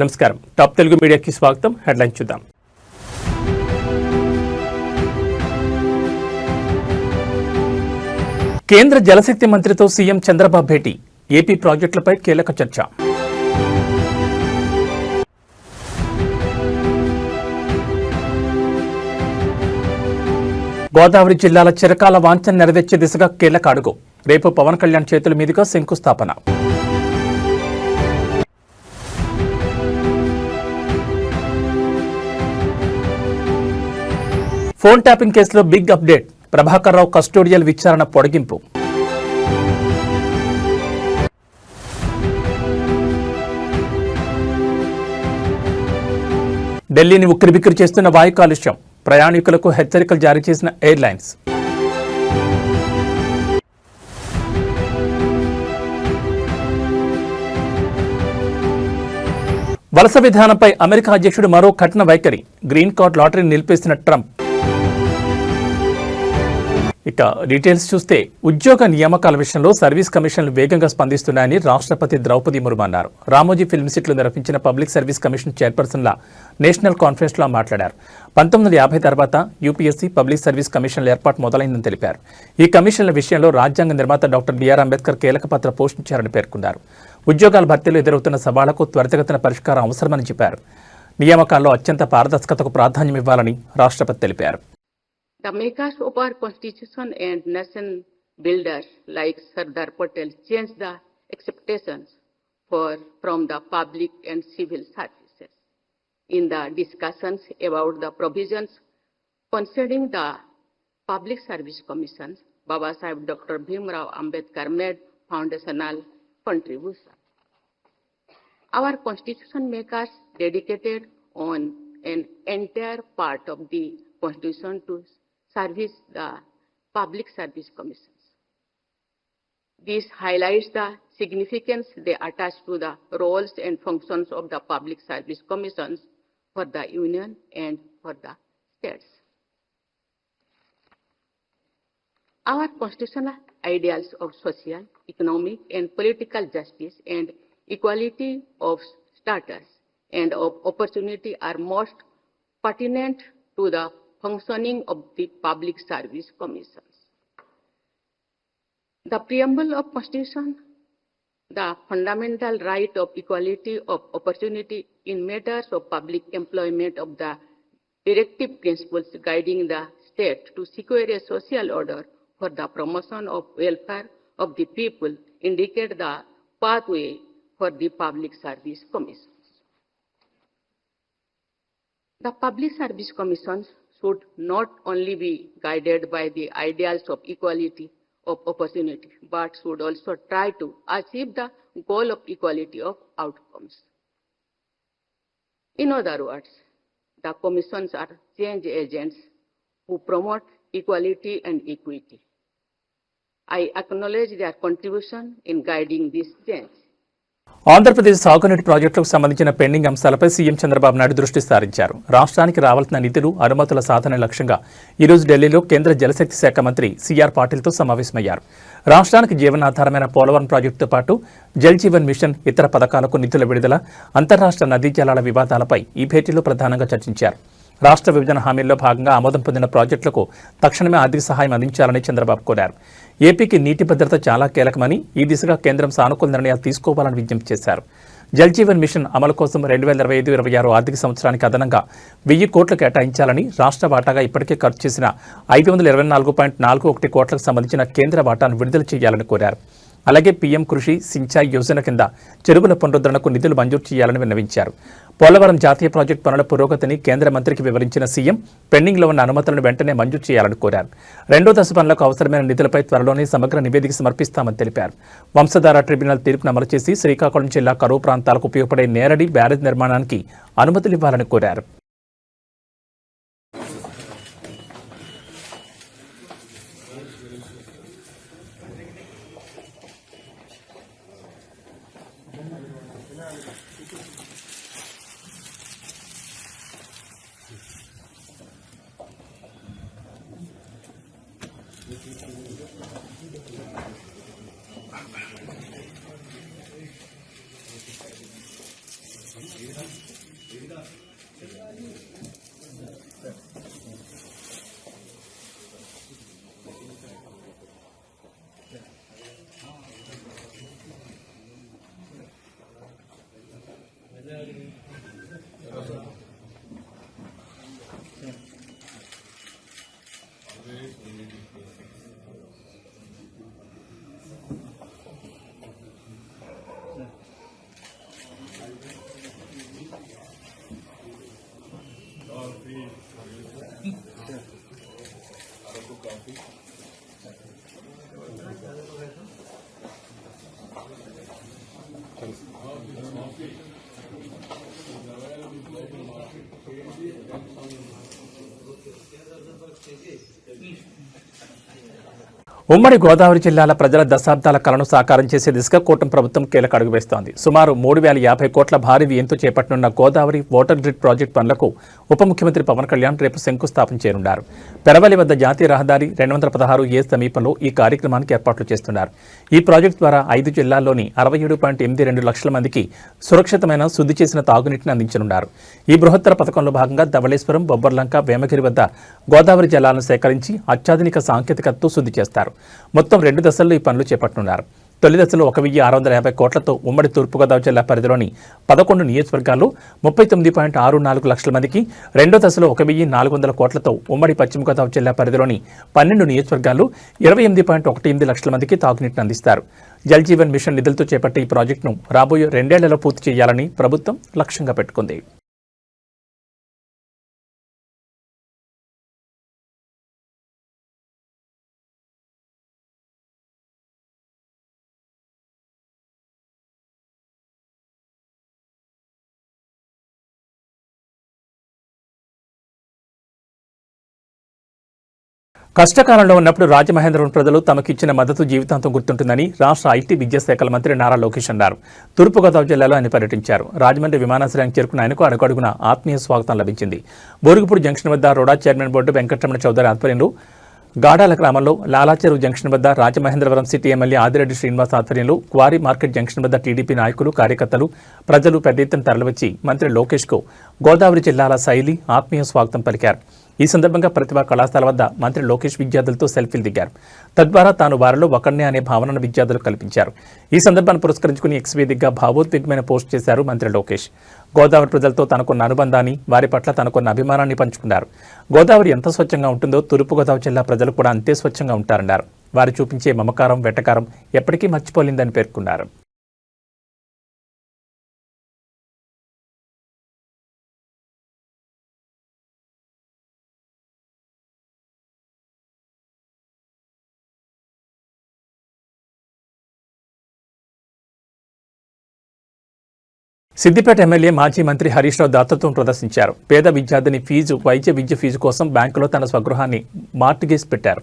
నమస్కారం. టాప్ తెలుగు మీడియాకి స్వాగతం. హెడ్లైన్ చూద్దాం. కేంద్ర జలశక్తి మంత్రితో సీఎం చంద్రబాబు భేటీ. ఏపీ ప్రాజెక్టులపై కీలక చర్చ. గోదావరి జిల్లాల చిరకాల వాంఛన నెరవేర్చే దిశగా కీలక అడుగు. రేపు పవన్ కళ్యాణ్ చేతుల మీదుగా శంకుస్థాపన. ఫోన్ ట్యాపింగ్ కేసులో big update. Prabhakar Rao custodial విచారణ పొడిగింపు. ఢిల్లీని ఉక్కిరిబిక్కిరి చేస్తున్న వాయు కాలుష్యం. ప్రయాణికులకు హెచ్చరికలు జారీ చేసిన ఎయిర్లైన్స్. వలస విధానంపై అమెరికా అధ్యక్షుడు మరో కఠిన వైఖరి. గ్రీన్ కార్డ్ లాటరీని నిలిపేసిన ట్రంప్. ఇక డీటెయిల్స్ చూస్తే, ఉద్యోగ నియామకాల విషయంలో సర్వీస్ కమిషన్లు వేగంగా స్పందిస్తున్నాయని రాష్ట్రపతి ద్రౌపది ముర్ము అన్నారు. రామోజీ ఫిల్మ్ సిటీలో నిర్వహించిన పబ్లిక్ సర్వీస్ కమిషన్ చైర్పర్సన్ల నేషనల్ కాన్ఫరెన్స్లో మాట్లాడారు. 1950 తర్వాత యూపీఎస్సీ పబ్లిక్ సర్వీస్ కమిషన్ల ఏర్పాటు మొదలైందని తెలిపారు. ఈ కమిషన్ల విషయంలో రాజ్యాంగ నిర్మాత డాక్టర్ బిఆర్ అంబేద్కర్ కీలక పాత్ర పోషించారని పేర్కొన్నారు. ఉద్యోగాల భర్తీలో ఎదురవుతున్న సవాళ్లకు త్వరితగతిన పరిష్కారం అవసరమని చెప్పారు. నియామకాల్లో అత్యంత పారదర్శకతకు ప్రాధాన్యం ఇవ్వాలని రాష్ట్రపతి తెలిపారు. The makers of our constitution and nation builders like Sardar Patel changed the expectations from the public and civil services. In the discussions about the provisions concerning the Public Service Commissions, Baba Sahib Dr. Bhimrao Ambedkar made foundational contribution. Our constitution makers dedicated on an entire part of the constitution to service the Public Service Commissions. This highlights the significance they attach to the roles and functions of the Public Service Commissions for the Union and for the states. Our constitutional ideals of social, economic, and political justice and equality of status and of opportunity are most pertinent to the functioning of the Public Service Commissions. The preamble of Constitution, the fundamental right of equality of opportunity in matters of public employment of the directive principles guiding the state to secure a social order for the promotion of welfare of the people indicate the pathway for the Public Service Commissions. The Public Service Commissions should not only be guided by the ideals of equality of opportunity, but should also try to achieve the goal of equality of outcomes. In other words, the commissions are change agents who promote equality and equity. I acknowledge their contribution in guiding this change. Andhra Pradesh సాగునీటి ప్రాజెక్టులకు సంబంధించిన pending అంశాలపై CM Chandrababu Naidu దృష్టి సారించారు. రాష్ట్రానికి రావాల్సిన నిధులు, అనుమతుల సాధన లక్ష్యంగా ఈరోజు ఢిల్లీలో కేంద్ర జలశక్తి శాఖ మంత్రి సిఆర్ పాటిల్తో సమావేశమయ్యారు. రాష్ట్రానికి జీవనాధారమైన పోలవరం ప్రాజెక్టుతో పాటు జల్ జీవన్ మిషన్, ఇతర పథకాలకు నిధుల విడుదల, అంతర్రాష్ట్ర నదీ జలాల వివాదాలపై ఈ భేటీలో ప్రధానంగా చర్చించారు. రాష్ట్ర విభజన హామీల్లో భాగంగా ఆమోదం పొందిన ప్రాజెక్టులకు తక్షణమే ఆర్థిక సహాయం అందించాలని చంద్రబాబు కోరారు. ఏపీకి నీటి భద్రత చాలా కీలకమని, ఈ దిశగా కేంద్రం సానుకూల నిర్ణయాలు తీసుకోవాలని విజ్ఞప్తి చేశారు. జల్ జీవన్ మిషన్ అమలు కోసం 2025-26 ఆర్థిక సంవత్సరానికి అదనంగా 1000 కోట్లు కేటాయించాలని, రాష్ట్ర వాటాగా ఇప్పటికే ఖర్చు చేసిన 524.41 కోట్లకు సంబంధించిన కేంద్ర వాటాను విడుదల చేయాలని కోరారు. అలాగే పీఎం కృషి సించాయ్ యోజన కింద చెరువుల పునరుద్ధరణకు నిధులు మంజూరు చేయాలని విన్నవించారు. పోలవరం జాతీయ ప్రాజెక్టు పనుల పురోగతిని కేంద్ర మంత్రికి వివరించిన సీఎం పెండింగ్లో ఉన్న అనుమతులను వెంటనే మంజూరు చేయాలని కోరారు. రెండో దశ పనులకు అవసరమైన నిధులపై త్వరలోనే సమగ్ర నివేదిక సమర్పిస్తామని తెలిపారు. వంశధార ట్రిబ్యునల్ తీర్పును అమలు చేసి శ్రీకాకుళం జిల్లా కరువు ప్రాంతాలకు ఉపయోగపడే నేరడి బ్యారేజ్ నిర్మాణానికి అనుమతులు ఇవ్వాలని కోరారు. ఉమ్మడి గోదావరి జిల్లాల ప్రజల దశాబ్దాల కలను సాకారం చేసే దిశగా కూటమి ప్రభుత్వం కీలక అడుగు వేస్తోంది. సుమారు 3,050 కోట్ల భారీ వ్యయంతో చేపట్టనున్న గోదావరి వాటర్ గ్రిడ్ ప్రాజెక్టు పనులకు ఉప ముఖ్యమంత్రి పవన్ కళ్యాణ్ రేపు శంకుస్థాపన చేయనున్నారు. పెరవలి వద్ద జాతీయ రహదారి 216 సమీపంలో ఈ కార్యక్రమానికి ఏర్పాట్లు చేస్తున్నారు. ఈ ప్రాజెక్టు ద్వారా 5 జిల్లాల్లోని 67.82 లక్షల మందికి సురక్షితమైన శుద్ధి చేసిన తాగునీటిని అందించనున్నారు. ఈ బృహత్తర పథకంలో భాగంగా ధవళేశ్వరం, బొబ్బర్లంక, వేమగిరి వద్ద గోదావరి జలాలను సేకరించి అత్యాధునిక సాంకేతికతతో శుద్ధి చేస్తారు. మొత్తం 2 దశల్లో ఈ పనులు చేపట్టనున్నారు. తొలి దశలో 1,650 కోట్లతో ఉమ్మడి తూర్పుగోదావరి జిల్లా పరిధిలోని 11 నియోజకవర్గాల్లో 39.64 లక్షల మందికి, రెండో దశలో 1,400 కోట్లతో ఉమ్మడి పశ్చిమ గోదావరి జిల్లా పరిధిలోని 12 నియోజకవర్గాల్లో 28.18 లక్షల మందికి తాగునీటిని అందిస్తారు. జల్ జీవన్ మిషన్ నిధులతో చేపట్టే ఈ ప్రాజెక్టును రాబోయే 2 ఏళ్లలో పూర్తి చేయాలని ప్రభుత్వం లక్ష్యంగా పెట్టుకుంది. కష్టకాలంలో ఉన్నప్పుడు రాజమహేంద్రవరం ప్రజలు తమకిచ్చిన మద్దతు జీవితాంతం గుర్తుంటుందని రాష్ట్ర ఐటీ విద్యాశాఖల మంత్రి నారా లోకేష్ అన్నారు. తూర్పుగోదావరి జిల్లాలో ఆయన పర్యటించారు. రాజమండ్రి విమానాశ్రయానికి చేరుకున్న ఆయనకు అడుగడుగున ఆత్మీయ స్వాగతం లభించింది. బోరుగుపూడి జంక్షన్ వద్ద రోడా చైర్మన్ బోర్డు వెంకటరమణ చౌదరి ఆధ్వర్యంలో, గాడాల గ్రామంలో లాలాచెరువు జంక్షన్ వద్ద రాజమహేంద్రవరం సిటీ ఎమ్మెల్యే ఆదిరెడ్డి శ్రీనివాస్ ఆధ్వర్యంలో, క్వారీ మార్కెట్ జంక్షన్ వద్ద టీడీపీ నాయకులు, కార్యకర్తలు, ప్రజలు పెద్ద ఎత్తున తరలివచ్చి మంత్రి లోకేష్కు గోదావరి జిల్లాల శైలి ఆత్మీయ స్వాగతం పలికారు. ఈ సందర్భంగా ప్రతిభా కళాశాల వద్ద మంత్రి లోకేష్ విద్యార్థులతో సెల్ఫీలు దిగారు. తద్వారా తాను వారిలో ఒకరినే అనే భావనను విద్యార్థులకు కల్పించారు. ఈ సందర్భాన్ని పురస్కరించుకుని ఎక్స్ వేదికగా భావోద్వేగమైన పోస్ట్ చేశారు మంత్రి లోకేష్. గోదావరి ప్రజలతో తనకున్న అనుబంధాన్ని, వారి పట్ల తనకున్న అభిమానాన్ని పంచుకున్నారు. గోదావరి ఎంత స్వచ్ఛంగా ఉంటుందో తూర్పుగోదావరి జిల్లా ప్రజలు కూడా అంతే స్వచ్ఛంగా ఉంటారన్నారు. వారు చూపించే మమకారం, వెటకారం ఎప్పటికీ మర్చిపోలేదని పేర్కొన్నారు. సిద్దిపేట ఎమ్మెల్యే మాజీ మంత్రి హరీష్ రావు దాతృత్వం ప్రదర్శించారు. పేద విద్యార్థిని వైద్య విద్య ఫీజు కోసం బ్యాంకులో తన స్వగృహాన్ని మార్టిగేజ్ పెట్టారు.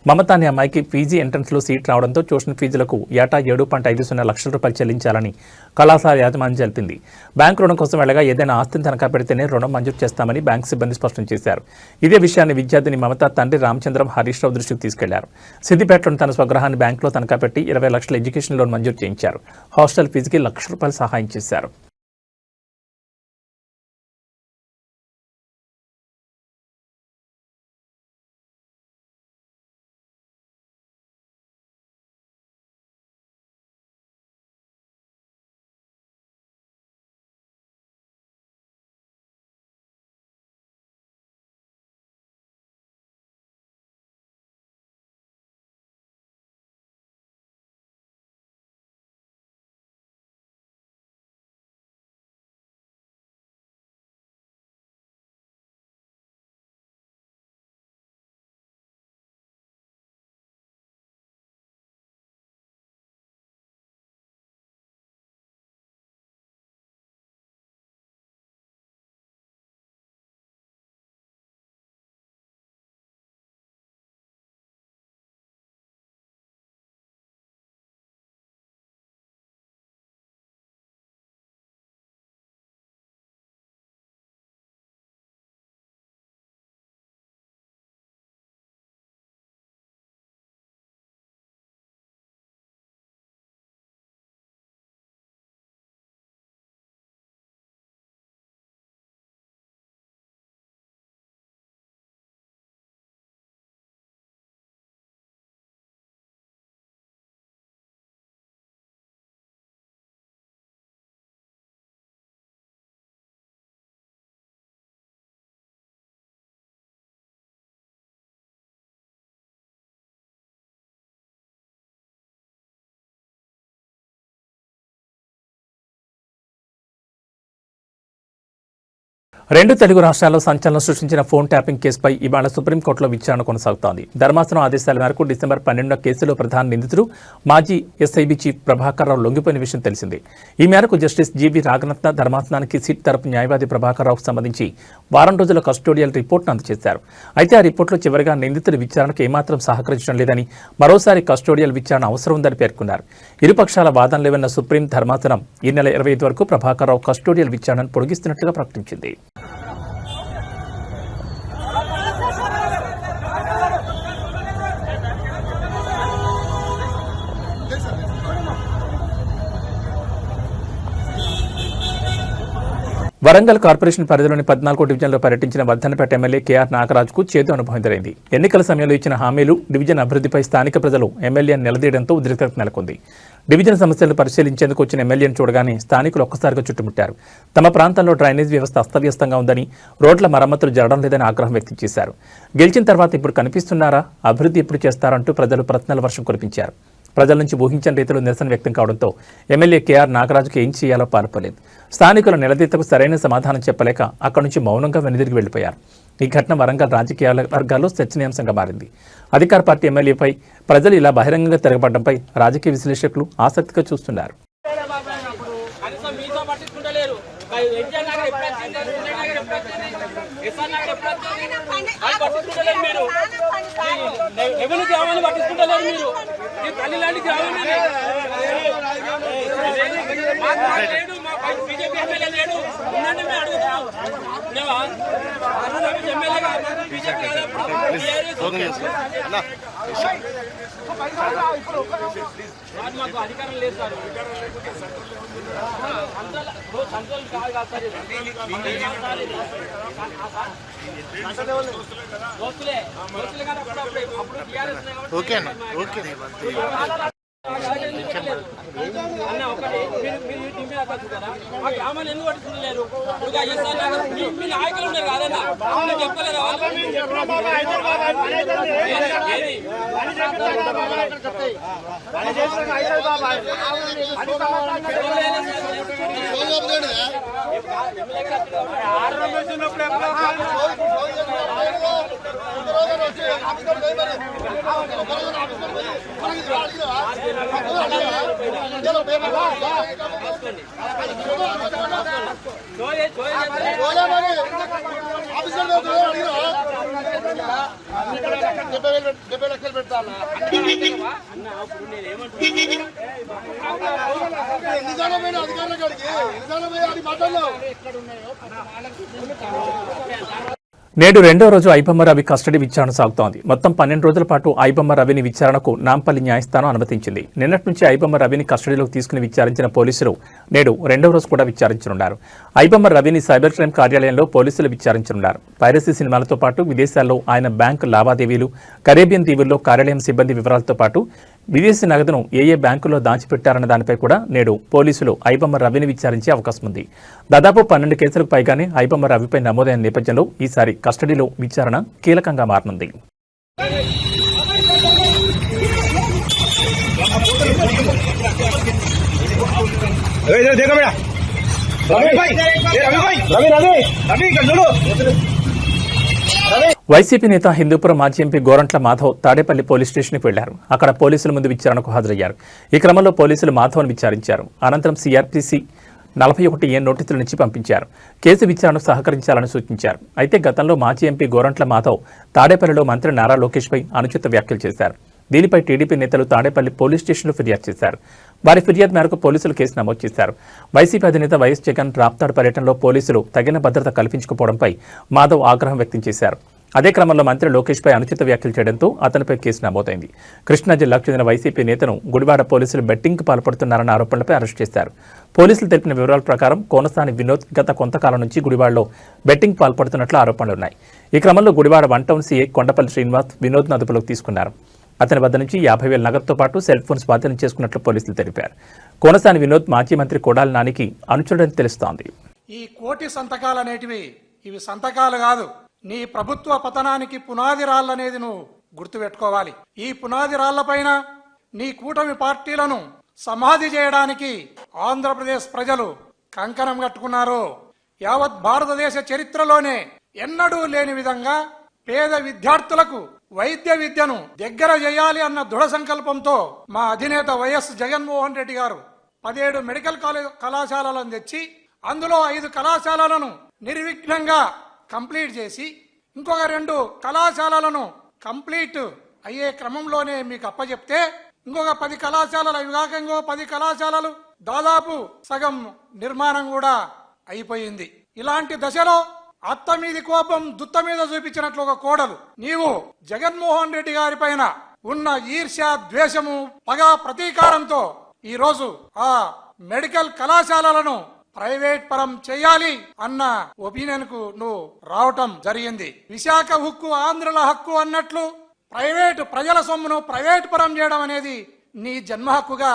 మమత అనే అమ్మాయికి పీజీ ఎంట్రన్స్లో సీట్ రావడంతో ట్యూషన్ ఫీజులకు ఏటా 7.50 లక్షల రూపాయలు చెల్లించాలని కళాశాల యాజమాన్యం తెలిపింది. బ్యాంకు రుణం కోసం వెళ్ళగా ఏదైనా ఆస్తిని తనఖా పెడితేనే రుణం మంజూరు చేస్తామని బ్యాంకు సిబ్బంది స్పష్టం చేశారు. ఇదే విషయాన్ని విద్యార్థిని మమత తండ్రి రామచంద్రం హరీష్ రావు దృష్టికి తీసుకెళ్లారు. సిద్దిపేటలోని తన స్వగృహాన్ని బ్యాంకులో తనఖా పెట్టి 20 లక్షల ఎడ్యుకేషన్ లోన్ మంజూరు చేయించారు. హాస్టల్ ఫీజుకి ₹1,00,000 సహాయం చేశారు. రెండు తెలుగు రాష్ట్రాల్లో సంచలనం సృష్టించిన ఫోన్ ట్యాపింగ్ కేసుపై ఇవాళ సుప్రీంకోర్టులో విచారణ కొనసాగుతోంది. ధర్మాసనం ఆదేశాల మేరకు డిసెంబర్ 12న కేసులో ప్రధాన నిందితుడు మాజీ ఎస్ఐబీ చీఫ్ ప్రభాకర్ రావు లొంగిపోయిన విషయం తెలిసిందే. ఈ మేరకు జస్టిస్ జీవీ రాఘరత్న ధర్మాసనానికి సిట్ తరపు న్యాయవాది ప్రభాకర్ రావుకు సంబంధించి వారం రోజుల కస్టోడియల్ రిపోర్ట్ను అందజేశారు. అయితే ఆ రిపోర్టులో చివరిగా నిందితుడి విచారణకు ఏమాత్రం సహకరించడం లేదని, మరోసారి కస్టోడియల్ విచారణ అవసరం ఉందని పేర్కొన్నారు. ఇరుపక్షాల వాదనలు విన్న సుప్రీం ధర్మాసనం ఈ నెల 25 వరకు ప్రభాకర్ రావు కస్టోడియల్ విచారణను పొడిగిస్తున్నట్లుగా ప్రకటించింది. వరంగల్ కార్పొరేషన్ పరిధిలోని 14వ డివిజన్లో పర్యటించిన వర్ధన్నపేట ఎమ్మెల్యే కేఆర్ నాగరాజుకు చేదు అనుభవం ఎదురైంది. ఎన్నికల సమయంలో ఇచ్చిన హామీలు, డివిజన్ అభివృద్ధిపై స్థానిక ప్రజలు ఎమ్మెల్యేను నిలదీయడంతో ఉద్రిక్తత నెలకొంది. డివిజన్ సమస్యలను పరిశీలించేందుకు వచ్చిన ఎమ్మెల్యేను చూడగానే స్థానికులు ఒక్కసారిగా చుట్టుముట్టారు. తమ ప్రాంతంలో డ్రైనేజ్ వ్యవస్థ అస్తవ్యస్తంగా ఉందని, రోడ్ల మరమ్మతులు జరగడం లేదని ఆగ్రహం వ్యక్తం చేశారు. గెలిచిన తర్వాత ఇప్పుడు కనిపిస్తున్నారా, అభివృద్ధి ఎప్పుడు చేస్తారంటూ ప్రజలు ప్రశ్నల వర్షం కురిపించారు. ప్రజల నుంచి ఊహించని రీతిలో నిరసన వ్యక్తం కావడంతో ఎమ్మెల్యే కేఆర్ నాగరాజుకు ఏం చేయాలో పాల్పలేదు. స్థానికుల నిలదీతకు సరైన సమాధానం చెప్పలేక అక్కడి నుంచి మౌనంగా వెనుదిరిగి వెళ్లిపోయారు. ఈ ఘటన వరంగల్ రాజకీయ వర్గాల్లో చర్చనీయాంశంగా మారింది. అధికార పార్టీ ఎమ్మెల్యేపై ప్రజలు ఇలా బహిరంగంగా తిరగబడ్డంపై రాజకీయ విశ్లేషకులు ఆసక్తిగా చూస్తున్నారు. ఎవరు గ్రామాన్ని పట్టించుకుంటలేరు మీరు, మీ తల్లి లాంటి గ్రామం లేడు, మా బీజేపీ ఎమ్మెల్యే లేడు, ఉందంటే మేము అడుగుతున్నాం. ఎమ్మెల్యే కాదు, బీజేపీ మాకు అధికారం లేదు సార్. సంతోషం కాదు కాదు సార్, దోస్తులే కానీ అప్పుడు టీఆర్ఎస్ అన్న ఒకటి మీరు టీపీ కదా, మా గ్రామాలు ఎందుకు పట్టుకుంటలేరు? మీ నాయకులు ఉన్నారు కాదన్నా, చెప్పలేదా నేడు రెండో రోజు ఐబొమ్మ రవి కస్టడీ విచారణ సాగుతోంది. మొత్తం 12 రోజుల పాటు ఐబొమ్మ రవిని విచారణకు నాంపల్లి న్యాయస్థానం అనుమతించింది. నిన్నటి నుంచి ఐబొమ్మ రవిని కస్టడీలోకి తీసుకుని విచారించిన పోలీసులు నేడు రెండో రోజు కూడా విచారించనున్నారు. ఐబొమ్మ రవిని సైబర్ క్రైమ్ కార్యాలయంలో పోలీసులు విచారించనున్నారు. పైరసీ సినిమాలతో పాటు విదేశాల్లో ఆయన బ్యాంకు లావాదేవీలు, కరేబియన్ దీవుల్లో కార్యాలయం సిబ్బంది వివరాలతో పాటు విదేశీ నగదును ఏ బ్యాంకుల్లో దాచిపెట్టారన్న దానిపై కూడా నేడు పోలీసులు ఐబొమ్మ రవిని విచారించే అవకాశం ఉంది. దాదాపు 12 కేసులకు పైగానే ఐబొమ్మ రవిపై నమోదైన నేపథ్యంలో ఈసారి కస్టడీలో విచారణ కీలకంగా మారనుంది. వైసీపీ నేత హిందూపురం మాజీ ఎంపీ గోరంట్ల మాధవ్ తాడేపల్లి పోలీస్ స్టేషన్కి వెళ్లారు. అక్కడ పోలీసుల ముందు విచారణకు హాజరయ్యారు. ఈ క్రమంలో పోలీసులు మాధవ్ను విచారించారు. అనంతరం సిఆర్పిసి 41A నోటీసుల నుంచి పంపించారు. కేసు విచారణకు సహకరించాలని సూచించారు. అయితే గతంలో మాజీ ఎంపీ గోరంట్ల మాధవ్ తాడేపల్లిలో మంత్రి నారా లోకేష్పై అనుచిత వ్యాఖ్యలు చేశారు. దీనిపై టీడీపీ నేతలు తాడేపల్లి పోలీస్ స్టేషన్లో ఫిర్యాదు చేశారు. వారి ఫిర్యాదు మేరకు పోలీసులు కేసు నమోదు చేశారు. వైసీపీ అధినేత వైఎస్ జగన్ రాప్తాడు పర్యటనలో పోలీసులు తగిన భద్రత కల్పించకపోవడంపై మాధవ్ ఆగ్రహం వ్యక్తం చేశారు. అదే క్రమంలో మంత్రి లోకేష్పై అనుచిత వ్యాఖ్యలు చేయడంతో అతనిపై కేసు నమోదైంది. కృష్ణా జిల్లాకు చెందిన వైసీపీ నేతను గుడివాడ పోలీసులు బెట్టింగ్కు పాల్పడుతున్నారన్న ఆరోపణలపై అరెస్ట్ చేశారు. పోలీసులు తెలిపిన వివరాల ప్రకారం కోనసాని వినోద్ గత కొంతకాలం నుంచి గుడివాడలో బెట్టింగ్ పాల్పడుతున్నట్లు ఆరోపణలున్నాయి. ఈ క్రమంలో గుడివాడ 1 టౌన్ సీఐ కొండపల్లి శ్రీనివాస్ వినోద్ను అదుపులోకి తీసుకున్నారు. అతని వద్ద నుంచి 50,000 నగదుతో పాటు సెల్ ఫోన్ స్వాధీనం చేసుకున్నట్లు పోలీసులు తెలిపారు. కోనసాని వినోద్ మాజీ మంత్రి కొడాలి నానికి అనుచరుడని తెలుస్తోంది. ఈ కోటి సంతకాలు అనేటివి ఇవి సంతకాలు కాదు, నీ ప్రభుత్వ పతనానికి పునాది రాళ్ళనేది నువ్వు గుర్తుపెట్టుకోవాలి. ఈ పునాది రాళ్లపైన నీ కూటమి పార్టీలను సమాధి చేయడానికి ఆంధ్రప్రదేశ్ ప్రజలు కంకణం కట్టుకున్నారు. యావత్ భారతదేశ చరిత్రలోనే ఎన్నడూ లేని విధంగా పేద విద్యార్థులకు వైద్య విద్యను దగ్గర చేయాలి అన్న దృఢ సంకల్పంతో మా అధినేత వైఎస్ జగన్మోహన్ రెడ్డి గారు 17 మెడికల్ కళాశాలలను తెచ్చి అందులో 5 కళాశాలలను నిర్విఘ్నంగా కంప్లీట్ చేసి ఇంకొక 2 కళాశాలలను కంప్లీట్ అయ్యే క్రమంలోనే మీకు అప్పచెప్తే ఇంకొక 10 కళాశాలలు అవి కాక ఇంకో 10 కళాశాలలు దాదాపు సగం నిర్మాణం కూడా అయిపోయింది. ఇలాంటి దశలో అత్త మీది కోపం దుత్త మీద చూపించినట్లు ఒక కోడలు నీవు జగన్మోహన్ రెడ్డి గారి పైన ఉన్న ఈర్ష్య ద్వేషము పగ ప్రతీకారంతో ఈ రోజు ఆ మెడికల్ కళాశాలలను ప్రైవేట్ పరం చేయాలి అన్న ఒపీనియన్ కు నువ్వు రావటం జరిగింది. విశాఖ హక్కు ఆంధ్రుల హక్కు అన్నట్లు ప్రైవేటు ప్రజల సొమ్మును ప్రైవేట్ పరం చేయడం అనేది నీ జన్మ హక్కుగా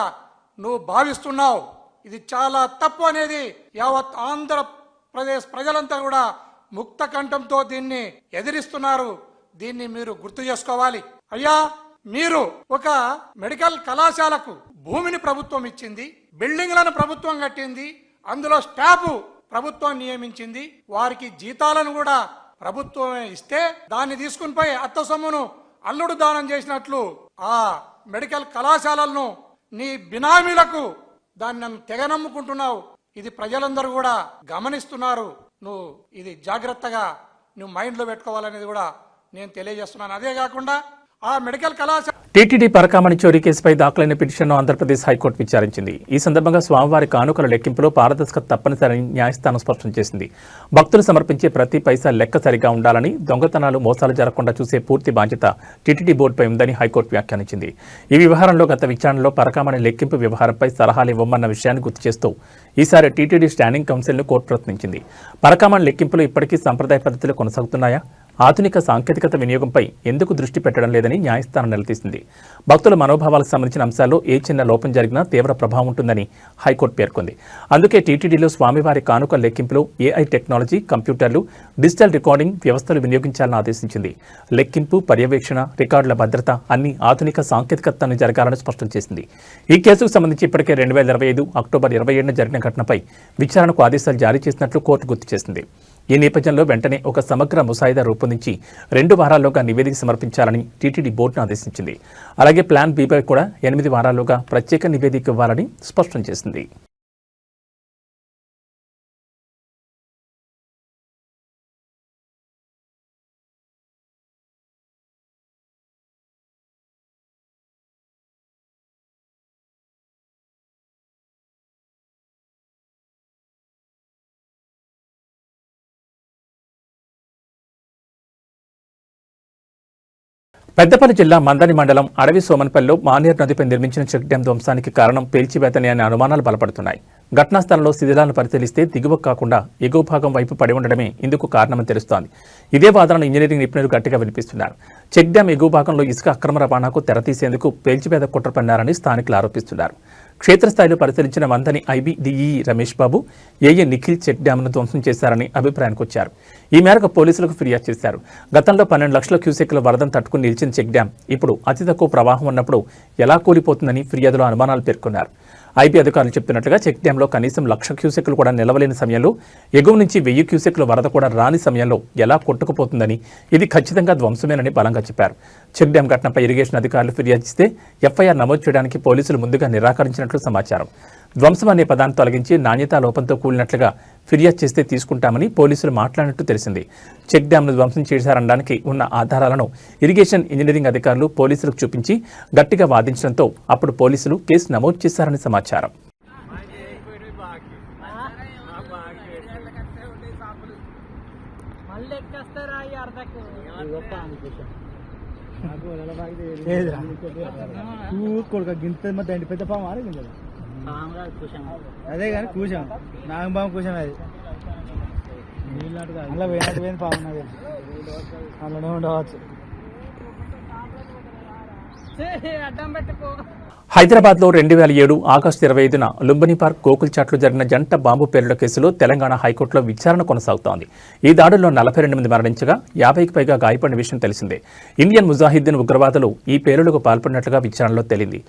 నువ్వు భావిస్తున్నావు. ఇది చాలా తప్పు అనేది యావత్ ఆంధ్రప్రదేశ్ ప్రజలంతా కూడా ముక్త కంఠంతో దీన్ని ఎదిరిస్తున్నారు. దీన్ని మీరు గుర్తు చేసుకోవాలి. అయ్యా, మీరు ఒక మెడికల్ కళాశాలకు భూమిని ప్రభుత్వం ఇచ్చింది, బిల్డింగ్లను ప్రభుత్వం కట్టింది, అందులో స్టాఫ్ ప్రభుత్వం నియమించింది, వారికి జీతాలను కూడా ప్రభుత్వమే ఇస్తే దాన్ని తీసుకుని పోయి అత్త సొమ్మును అల్లుడు దానం చేసినట్లు ఆ మెడికల్ కళాశాలలను నీ బినామీలకు దాన్ని నన్ను తెగనమ్ముకుంటున్నావు. ఇది ప్రజలందరూ కూడా గమనిస్తున్నారు. నువ్వు ఇది జాగ్రత్తగా నువ్వు మైండ్లో పెట్టుకోవాలనేది కూడా నేను తెలియజేస్తున్నాను. అదే కాకుండా ఆ మెడికల్ కళాశాల టీటీడీ పరకామణి చోరీ కేసుపై దాఖలైన పిటిషన్ను ఆంధ్రప్రదేశ్ హైకోర్టు విచారించింది. ఈ సందర్భంగా స్వామివారి కానుకల లెక్కింపులో పారదర్శకత తప్పనిసరని న్యాయస్థానం స్పష్టం చేసింది. భక్తులు సమర్పించే ప్రతి పైసా లెక్క సరిగా ఉండాలని, దొంగతనాలు మోసాలు జరగకుండా చూసే పూర్తి బాధ్యత టీటీడీ బోర్డుపై ఉందని హైకోర్టు వ్యాఖ్యానించింది. ఈ వ్యవహారంలో గత విచారణలో పరకామణి లెక్కింపు వ్యవహారంపై సలహాలు ఇవ్వమన్న విషయాన్ని గుర్తు చేస్తూ ఈసారి టీటీడీ స్టాండింగ్ కౌన్సిల్ను కోర్టు ప్రశ్నించింది. పరకామణి లెక్కింపులు ఇప్పటికీ సంప్రదాయ పద్ధతిలో కొనసాగుతున్నాయా? ఆధునిక సాంకేతికత వినియోగంపై ఎందుకు దృష్టి పెట్టడం లేదని న్యాయస్థానం నిలదీసింది. భక్తుల మనోభావాలకు సంబంధించిన అంశాల్లో ఏ చిన్న లోపం జరిగినా తీవ్ర ప్రభావం ఉంటుందని హైకోర్టు పేర్కొంది. అందుకే టీటీడీలో స్వామివారి కానుకల లెక్కింపులో ఏఐ టెక్నాలజీ, కంప్యూటర్లు, డిజిటల్ రికార్డింగ్ వ్యవస్థలు వినియోగించాలని ఆదేశించింది. లెక్కింపు, పర్యవేక్షణ, రికార్డుల భద్రత అన్ని ఆధునిక సాంకేతికతను జరగాలని స్పష్టం చేసింది. ఈ కేసుకు సంబంధించి ఇప్పటికే 2025 అక్టోబర్ 27న జరిగిన ఘటనపై విచారణకు ఆదేశాలు జారీ చేసినట్లు కోర్టు గుర్తు చేసింది. ఈ నేపథ్యంలో వెంటనే ఒక సమగ్ర ముసాయిదా రూపొందించి 2 వారాల్లోగా నివేదిక సమర్పించాలని టీటీడీ బోర్డును ఆదేశించింది. అలాగే ప్లాన్ బిపై కూడా 8 వారాల్లోగా ప్రత్యేక నివేదిక ఇవ్వాలని స్పష్టం చేసింది. పెద్దపల్లి జిల్లా మందని మండలం అడవి సోమన్పల్లిలో మానేరు నదిపై నిర్మించిన చెక్ డ్యాం ధ్వంసానికి కారణం పేల్చివేతనే అనే అనుమానాలు బలపడుతున్నాయి. ఘటనా స్థలంలో శిథిలాలను పరిశీలిస్తే దిగువ కాకుండా ఎగువ భాగం వైపు పడి ఉండడమే ఇందుకు కారణమని తెలుస్తోంది. ఇదే వాదనను ఇంజనీరింగ్ నిపుణులు గట్టిగా వినిపిస్తున్నారు. చెక్ డ్యాం ఎగువ భాగంలో ఇసుక అక్రమ రవాణాకు తెరతీసేందుకు పేల్చివేత కుట్ర పన్నారని స్థానికులు ఆరోపిస్తున్నారు. క్షేత్రస్థాయిలో పరిశీలించిన మందని ఐబీడీఈ రమేష్ బాబు, ఏఏ నిఖిల్ చెక్ డ్యాంను ధ్వంసం చేశారని అభిప్రాయానికి వచ్చారు. ఈ మేరకు పోలీసులకు ఫిర్యాదు చేశారు. గతంలో 12 లక్షల క్యూసెక్ల వరదను తట్టుకుని నిలిచిన చెక్ డ్యాం ఇప్పుడు అతి తక్కువ ప్రవాహం ఉన్నప్పుడు ఎలా కూలిపోతుందని ఫిర్యాదులో అనుమానాలు పేర్కొన్నారు. ఐబీ అధికారులు చెప్తున్నట్లుగా చెక్ డ్యాంలో కనీసం 1,00,000 క్యూసెక్లు కూడా నిలవలేని సమయంలో, ఎగువ నుంచి 1000 క్యూసెక్ల వరద కూడా రాని సమయంలో ఎలా కొట్టుకుపోతుందని, ఇది ఖచ్చితంగా ధ్వంసమేనని బలంగా చెప్పారు. చెక్ డ్యాం ఘటనపై ఇరిగేషన్ అధికారులు ఫిర్యాదిస్తే ఎఫ్ఐఆర్ నమోదు చేయడానికి పోలీసులు ముందుగా నిరాకరించినట్లు సమాచారం. ధ్వంసం అనే పదాన్ని తొలగించి నాణ్యతా లోపంతో కూలినట్లుగా ఫిర్యాదు చేస్తే తీసుకుంటామని పోలీసులు మాట్లాడినట్టు తెలిసింది. చెక్ డ్యాంను ధ్వంసం చేశారనడానికి ఉన్న ఆధారాలను ఇరిగేషన్ ఇంజనీరింగ్ అధికారులు పోలీసులకు చూపించి గట్టిగా వాదించడంతో అప్పుడు పోలీసులు కేసు నమోదు చేశారని సమాచారం. అదే కానీ కూర్చాం నాగబాబు కూర్చాం అది అందులో పోయినట్టు పోయింది పాము అందులోనే ఉండవచ్చు. హైదరాబాద్లో 2007 ఆగస్టు 25న లుంబిని పార్క్ గోకుల్ చాట్లో జరిగిన జంట బాంబు పేలుళ్ల కేసులో తెలంగాణ హైకోర్టులో విచారణ కొనసాగుతోంది. ఈ దాడుల్లో 48 మంది మరణించగా 50కి పైగా గాయపడిన విషయం తెలిసిందే. ఇండియన్ ముజాహిద్దీన్ ఉగ్రవాదులు ఈ పేలుళ్లకు పాల్పడినట్లుగా విచారణలో తేలింది.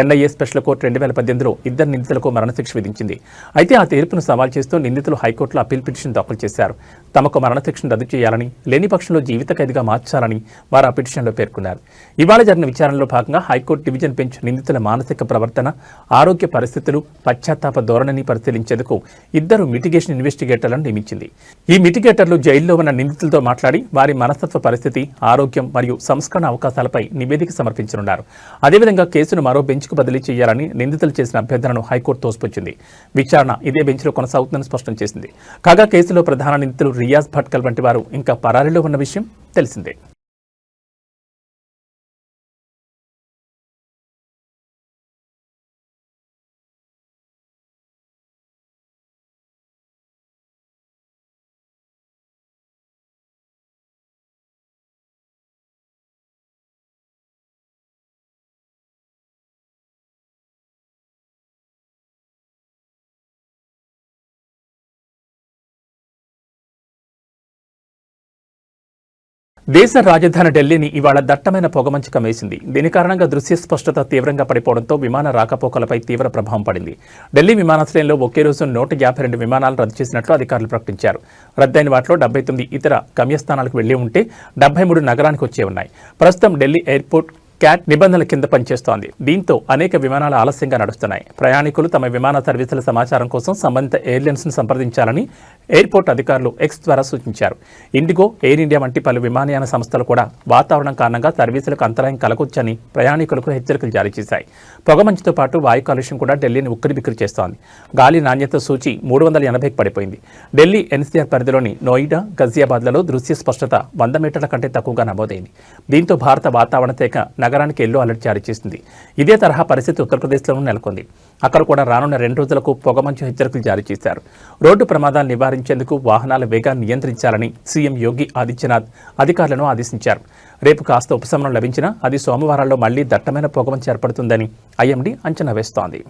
ఎన్ఐఏ స్పెషల్ కోర్టు 2018లో ఇద్దరు నిందితులకు మరణశిక్ష విధించింది. అయితే ఆ తీర్పును సవాల్ చేస్తూ నిందితులు హైకోర్టులో అప్పీల్ పిటిషన్ దాఖలు చేశారు. తమకు మరణశిక్షను రద్దు చేయాలని, లేని పక్షంలో జీవిత ఖైదుగా మార్చాలని వారు ఆ పిటిషన్లో పేర్కొన్నారు. ఇవాళ జరిగిన విచారణలో భాగంగా హైకోర్టు డివిజన్ బెంచ్ నిందితుల మానసిక ప్రవర్తన, ఆరోగ్య పరిస్థితులు, పశ్చాత్తాప ధోరణిని పరిశీలించేందుకు ఇద్దరు మిటిగేషన్ ఇన్వెస్టిగేటర్లను నియమించింది. ఈ మిటిగేటర్లు జైల్లో ఉన్న నిందితులతో మాట్లాడి వారి మనస్తత్వ పరిస్థితి, ఆరోగ్యం మరియు సంస్కరణ అవకాశాలపై నివేదిక సమర్పించనున్నారు. అదేవిధంగా కేసును మరో బెంచ్కు బదిలీ చేయాలని నిందితులు చేసిన అభ్యర్థనను హైకోర్టు తోసిపుచ్చింది. విచారణ ఇదే బెంచ్లో కొనసాగుతుందని స్పష్టం చేసింది. కాగా కేసులో ప్రధాన నిందితులు రియాజ్ భట్కల్ వంటి వారు ఇంకా పరారీలో ఉన్న విషయం తెలిసిందే. దేశ రాజధాని ఢిల్లీని ఇవాళ దట్టమైన పొగమంచు కమ్మేసింది. దీని కారణంగా దృశ్య స్పష్టత తీవ్రంగా పడిపోవడంతో విమాన రాకపోకలపై తీవ్ర ప్రభావం పడింది. ఢిల్లీ విమానాశ్రయంలో ఒకే రోజు 152 విమానాలు రద్దు చేసినట్లు అధికారులు ప్రకటించారు. రద్దయిన వాటిలో 79 ఇతర గమ్యస్థానాలకు వెళ్లి ఉంటే 73 నగరానికి వచ్చే ఉన్నాయి. ప్రస్తుతం ఢిల్లీ ఎయిర్పోర్ట్ క్యాట్ నిబంధనల కింద పనిచేస్తోంది. దీంతో అనేక విమానాలు ఆలస్యంగా నడుస్తున్నాయి. ప్రయాణికులు తమ విమాన సర్వీసుల సమాచారం కోసం సంబంధిత ఎయిర్లైన్స్ను సంప్రదించాలని ఎయిర్పోర్ట్ అధికారులు ఎక్స్ ద్వారా సూచించారు. ఇండిగో, ఎయిర్ ఇండియా వంటి పలు విమానయాన సంస్థలు కూడా వాతావరణం కారణంగా సర్వీసులకు అంతరాయం కలగొచ్చని ప్రయాణికులకు హెచ్చరికలు జారీ చేశాయి. పొగమంచుతో పాటు వాయు కాలుష్యం కూడా ఢిల్లీని ఉక్కిరిబిక్కిరి చేస్తోంది. గాలి నాణ్యత సూచి 380కి పడిపోయింది. ఢిల్లీ ఎన్సీఆర్ పరిధిలోని నోయిడా, గజియాబాద్లలో దృశ్య స్పష్టత 100 మీటర్ల కంటే తక్కువగా నమోదైంది. దీంతో భారత వాతావరణ శాఖ నగరానికి ఎల్లో అలర్ట్ జారీ చేసింది. ఇదే తరహా పరిస్థితి ఉత్తరప్రదేశ్లోనూ నెలకొంది. అక్కడ కూడా రానున్న 2 రోజులకు పొగమంచు హెచ్చరికలు జారీ చేశారు. రోడ్డు ప్రమాదాలు నివారించేందుకు వాహనాల వేగాన్ని నియంత్రించాలని సీఎం యోగి ఆదిత్యనాథ్ అధికారులను ఆదేశించారు. రేపు కాస్త ఉపశమనం లభించినా అది సోమవారాల్లో మళ్లీ దట్టమైన పొగమంచు ఏర్పడుతుందని ఐఎండీ అంచనా వేస్తోంది.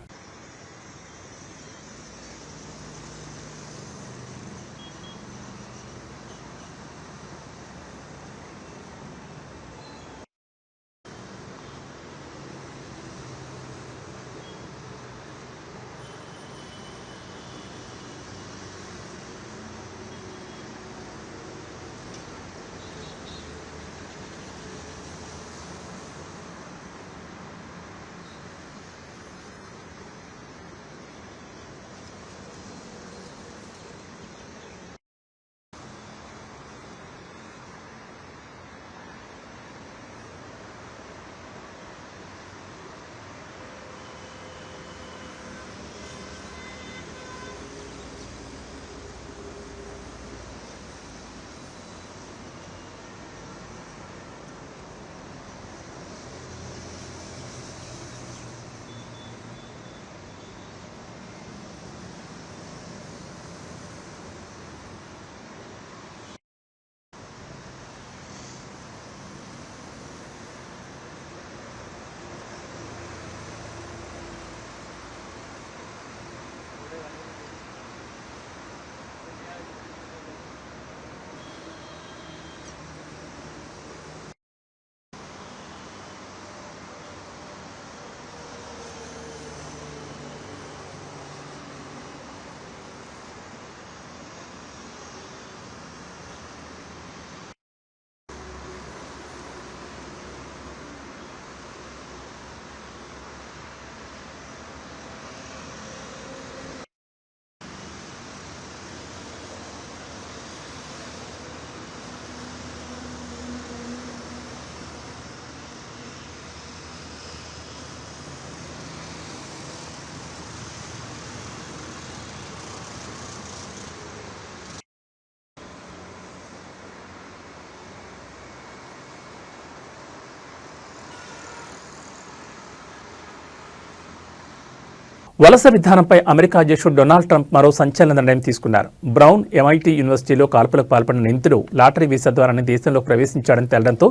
వలస విధానంపై అమెరికా అధ్యక్షుడు డొనాల్డ్ ట్రంప్ మరో సంచలన నిర్ణయం తీసుకున్నారు. బ్రౌన్ MIT యూనివర్సిటీలో కాల్పులకు పాల్పడిన నిందితుడు లాటరీ వీసా ద్వారానే దేశంలోకి ప్రవేశించాడని తేలడంతో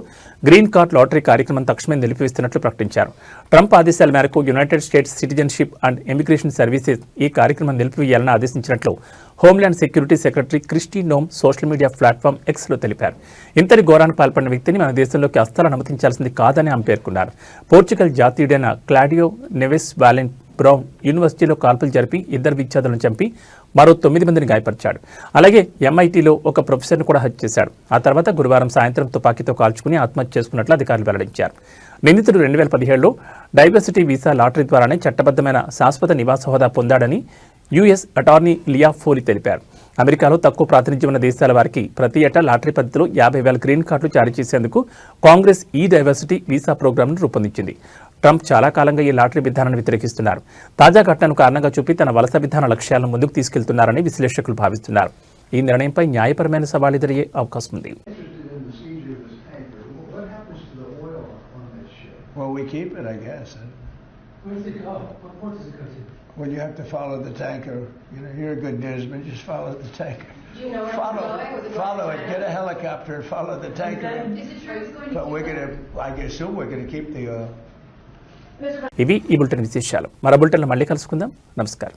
గ్రీన్ కార్డ్ లాటరీ కార్యక్రమం తక్షణమే నిలిపివేస్తున్నట్లు ప్రకటించారు. ట్రంప్ ఆదేశాల మేరకు United states citizenship and immigration services ఈ కార్యక్రమం నిలిపివేయాలని ఆదేశించినట్లు homeland security secretary Christie నోమ్ social media platform ఎక్స్లో తెలిపారు. ఇంతటి ఘోరానికి పాల్పడిన వ్యక్తిని మన దేశంలోకి అస్సలు అనుమతించాల్సింది కాదని ఆమె పేర్కొన్నారు. పోర్చుగల్ జాతీయుడైన క్లాడియో నెవెస్ వాలెంట్ బ్రౌన్ యూనివర్సిటీలో కాల్పులు జరిపి 2 విద్యార్థులను చంపి మరో 9 మందిని గాయపరిచాడు. అలాగే MITలో ఒక ప్రొఫెసర్ను కూడా హత్య చేశాడు. ఆ తర్వాత గురువారం సాయంత్రం తుపాకీతో కాల్చుకుని ఆత్మహత్య చేసుకున్నట్లు అధికారులు వెల్లడించారు. నిందితుడు 2017లో డైవర్సిటీ వీసా లాటరీ ద్వారానే చట్టబద్ధమైన శాశ్వత నివాస హోదా పొందాడని US అటార్నీ లియా ఫోలీ తెలిపారు. అమెరికాలో తక్కువ ప్రాతినిధ్యం ఉన్న దేశాల వారికి ప్రతి ఏటా లాటరీ పద్ధతిలో 50,000 గ్రీన్ కార్డులు జారీ చేసేందుకు కాంగ్రెస్ ఈ డైవర్సిటీ వీసా ప్రోగ్రాంను రూపొందించింది. ట్రంప్ చాలా కాలంగా ఈ లాటరీ విధానాన్ని వ్యతిరేకిస్తున్నారు. తాజా ఘటనను కారణంగా చూపి తన వలస విధాన లక్ష్యాలను ముందుకు తీసుకెళ్తున్నారని విశ్లేషకులు భావిస్తున్నారు. ఈ నిర్ణయంపై న్యాయపరమైన సవాలు ఎదురయ్యే అవకాశం ఉంది. Well, we keep it, I guess. Where does it go? What does it go to? Well, you have to follow the tanker. You know, you're a good newsman. Just follow the tanker. Do you know where it's going? Was it Follow going it. to Get a helicopter and follow the tanker. Is it true it's going to But we're gonna. I assume we're gonna keep the. ఇవి ఈ bulletin విశేషాలు. మరో బులెటిన్లో మళ్ళీ కలుసుకుందాం. నమస్కారం.